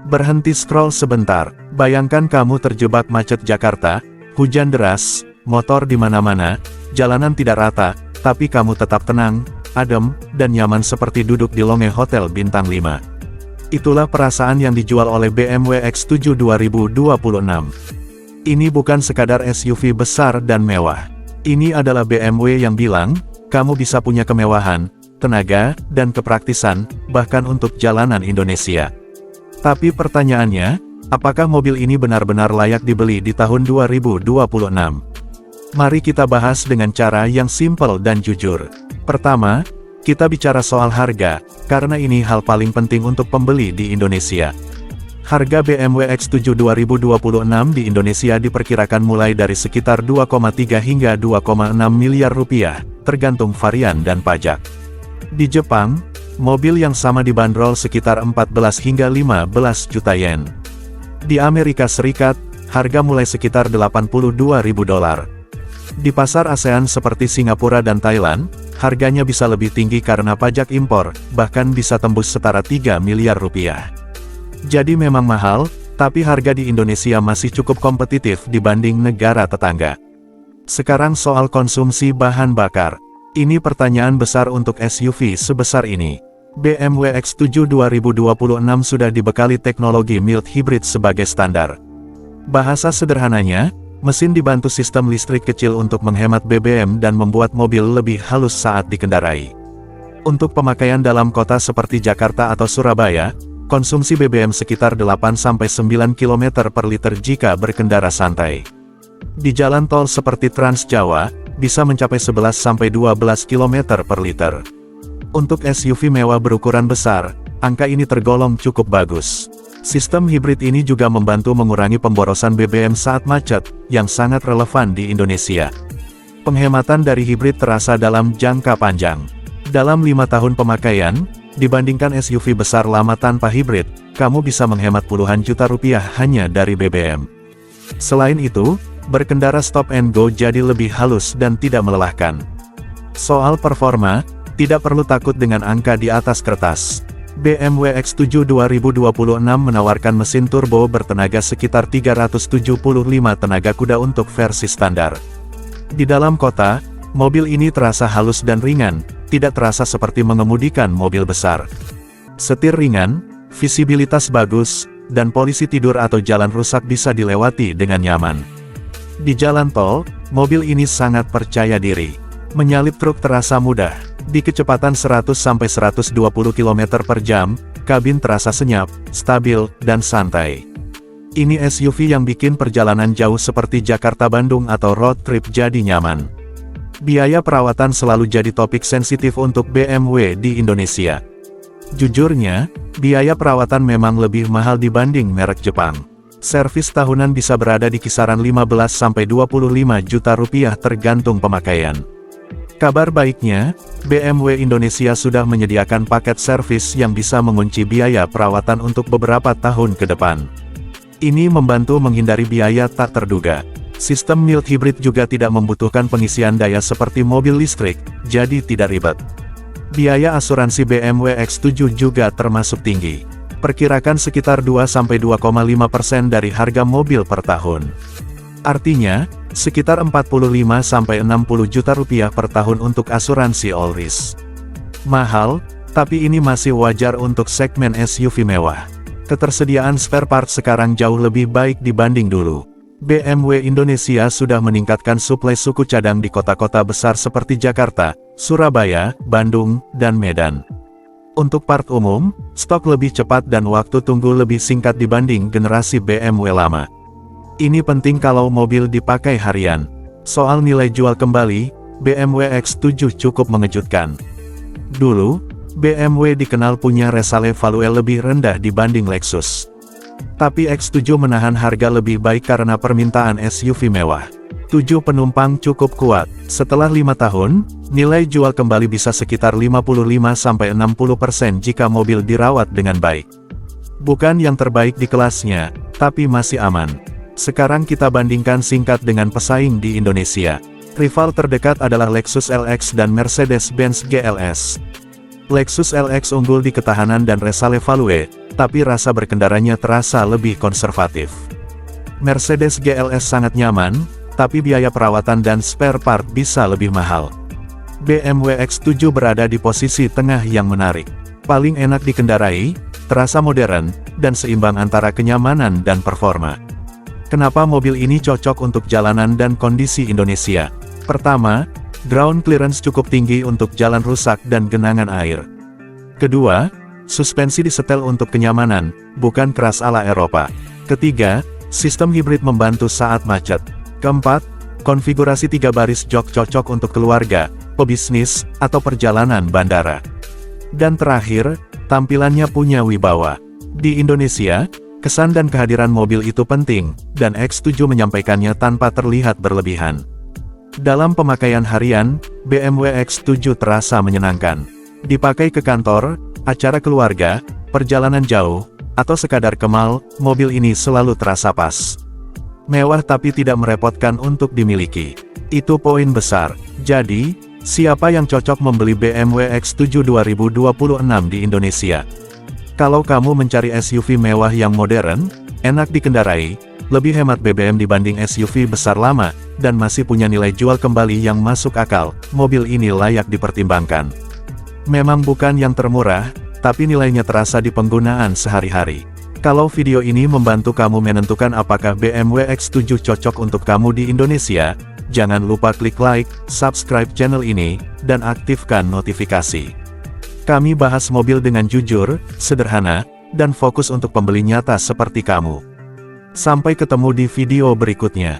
Berhenti scroll sebentar. Bayangkan kamu terjebak macet Jakarta, hujan deras, motor di mana-mana, jalanan tidak rata, tapi kamu tetap tenang, adem, dan nyaman seperti duduk di lounge hotel bintang 5. Itulah perasaan yang dijual oleh BMW X7 2026. Ini bukan sekadar SUV besar dan mewah. Ini adalah BMW yang bilang, kamu bisa punya kemewahan, tenaga, dan kepraktisan, bahkan untuk jalanan Indonesia. Tapi pertanyaannya, apakah mobil ini benar-benar layak dibeli di tahun 2026? Mari kita bahas dengan cara yang simpel dan jujur. Pertama, kita bicara soal harga, karena ini hal paling penting untuk pembeli di Indonesia. Harga BMW X7 2026 di Indonesia diperkirakan mulai dari sekitar 2,3 hingga 2,6 miliar rupiah, tergantung varian dan pajak. Di Jepang, mobil yang sama dibanderol sekitar 14 hingga 15 juta yen. Di Amerika Serikat, harga mulai sekitar $82.000. Di pasar ASEAN seperti Singapura dan Thailand, harganya bisa lebih tinggi karena pajak impor, bahkan bisa tembus setara 3 miliar rupiah. Jadi memang mahal, tapi harga di Indonesia masih cukup kompetitif dibanding negara tetangga. Sekarang soal konsumsi bahan bakar. Ini pertanyaan besar untuk SUV sebesar ini. BMW X7 2026 sudah dibekali teknologi mild hybrid sebagai standar. Bahasa sederhananya, mesin dibantu sistem listrik kecil untuk menghemat BBM dan membuat mobil lebih halus saat dikendarai. Untuk pemakaian dalam kota seperti Jakarta atau Surabaya, konsumsi BBM sekitar 8-9 km per liter jika berkendara santai. Di jalan tol seperti Trans Jawa, bisa mencapai 11-12 km per liter. Untuk SUV mewah berukuran besar, angka ini tergolong cukup bagus. Sistem hibrid ini juga membantu mengurangi pemborosan BBM saat macet, yang sangat relevan di Indonesia. Penghematan dari hibrid terasa dalam jangka panjang. Dalam 5 tahun pemakaian, dibandingkan SUV besar lama tanpa hibrid, kamu bisa menghemat puluhan juta rupiah hanya dari BBM. Selain itu, berkendara stop and go jadi lebih halus dan tidak melelahkan. Soal performa, tidak perlu takut dengan angka di atas kertas. BMW X7 2026 menawarkan mesin turbo bertenaga sekitar 375 tenaga kuda untuk versi standar. Di dalam kota, mobil ini terasa halus dan ringan, tidak terasa seperti mengemudikan mobil besar. Setir ringan, visibilitas bagus, dan polisi tidur atau jalan rusak bisa dilewati dengan nyaman. Di jalan tol, mobil ini sangat percaya diri. Menyalip truk terasa mudah. Di kecepatan 100-120 km per jam, kabin terasa senyap, stabil, dan santai. Ini SUV yang bikin perjalanan jauh seperti Jakarta-Bandung atau road trip jadi nyaman. Biaya perawatan selalu jadi topik sensitif untuk BMW di Indonesia. Jujurnya, biaya perawatan memang lebih mahal dibanding merek Jepang. Servis tahunan bisa berada di kisaran 15-25 juta rupiah tergantung pemakaian. Kabar baiknya, BMW Indonesia sudah menyediakan paket servis yang bisa mengunci biaya perawatan untuk beberapa tahun ke depan. Ini membantu menghindari biaya tak terduga. Sistem mild hybrid juga tidak membutuhkan pengisian daya seperti mobil listrik, jadi tidak ribet. Biaya asuransi BMW X7 juga termasuk tinggi. Perkirakan sekitar 2-2,5% dari harga mobil per tahun. Artinya, sekitar 45-60 juta rupiah per tahun untuk asuransi all risk. Mahal, tapi ini masih wajar untuk segmen SUV mewah. Ketersediaan spare part sekarang jauh lebih baik dibanding dulu. BMW Indonesia sudah meningkatkan suplai suku cadang di kota-kota besar seperti Jakarta, Surabaya, Bandung, dan Medan. Untuk part umum, stok lebih cepat dan waktu tunggu lebih singkat dibanding generasi BMW lama. Ini penting kalau mobil dipakai harian. Soal nilai jual kembali, BMW X7 cukup mengejutkan. Dulu, BMW dikenal punya resale value lebih rendah dibanding Lexus. Tapi X7 menahan harga lebih baik karena permintaan SUV mewah. 7 penumpang cukup kuat. Setelah 5 tahun, nilai jual kembali bisa sekitar 55-60% jika mobil dirawat dengan baik. Bukan yang terbaik di kelasnya, tapi masih aman. Sekarang kita bandingkan singkat dengan pesaing di Indonesia. Rival terdekat adalah Lexus LX dan Mercedes-Benz GLS. Lexus LX unggul di ketahanan dan resale value, tapi rasa berkendaranya terasa lebih konservatif. Mercedes GLS sangat nyaman, tapi biaya perawatan dan spare part bisa lebih mahal. BMW X7 berada di posisi tengah yang menarik. Paling enak dikendarai, terasa modern, dan seimbang antara kenyamanan dan performa. Kenapa mobil ini cocok untuk jalanan dan kondisi Indonesia? Pertama, ground clearance cukup tinggi untuk jalan rusak dan genangan air. Kedua, suspensi disetel untuk kenyamanan, bukan keras ala Eropa. Ketiga, sistem hibrid membantu saat macet. Keempat, konfigurasi 3 baris jok cocok untuk keluarga, pebisnis, atau perjalanan bandara. Dan terakhir, tampilannya punya wibawa. Di Indonesia, kesan dan kehadiran mobil itu penting, dan X7 menyampaikannya tanpa terlihat berlebihan. Dalam pemakaian harian, BMW X7 terasa menyenangkan. Dipakai ke kantor, acara keluarga, perjalanan jauh, atau sekadar ke mall, mobil ini selalu terasa pas. Mewah tapi tidak merepotkan untuk dimiliki. Itu poin besar. Jadi, siapa yang cocok membeli BMW X7 2026 di Indonesia? Kalau kamu mencari SUV mewah yang modern, enak dikendarai, lebih hemat BBM dibanding SUV besar lama, dan masih punya nilai jual kembali yang masuk akal, mobil ini layak dipertimbangkan. Memang bukan yang termurah, tapi nilainya terasa di penggunaan sehari-hari. Kalau video ini membantu kamu menentukan apakah BMW X7 cocok untuk kamu di Indonesia, jangan lupa klik like, subscribe channel ini, dan aktifkan notifikasi. Kami bahas mobil dengan jujur, sederhana, dan fokus untuk pembeli nyata seperti kamu. Sampai ketemu di video berikutnya.